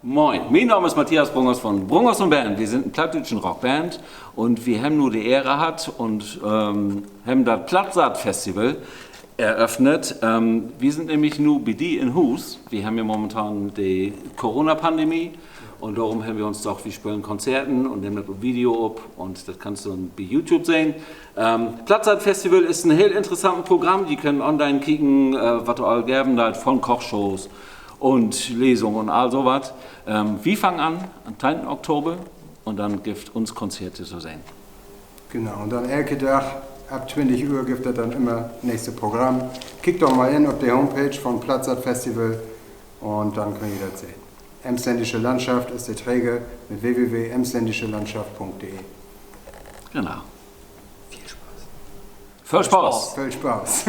Moin, mein Name ist Matthias Brungers von Brungers und Band. Wir sind eine plattdeutsche Rockband und wir haben nur die Ehre gehabt und haben das Plattsaat-Festival eröffnet. Wir sind nämlich nur bei die in Hus. Wir haben ja momentan die Corona-Pandemie und darum haben wir uns doch, wir spielen Konzerten und nehmen das Video ab und das kannst du bei YouTube sehen. Plattsaat-Festival ist ein heel interessantes Programm. Die können online kicken, was du all geben, da von Kochshows und Lesungen und all sowas. Wir fangen an am 10. Oktober und dann gibt uns Konzerte zu sehen. Genau, und dann elke Tag ab 20 Uhr gibt es dann immer nächste Programm. Kickt doch mal hin auf die Homepage von Plattsaat Festival und dann könnt ihr das sehen. Emsländische Landschaft ist der Träger mit www.emsländischelandschaft.de. Genau. Viel Spaß. Viel Spaß. Viel Spaß.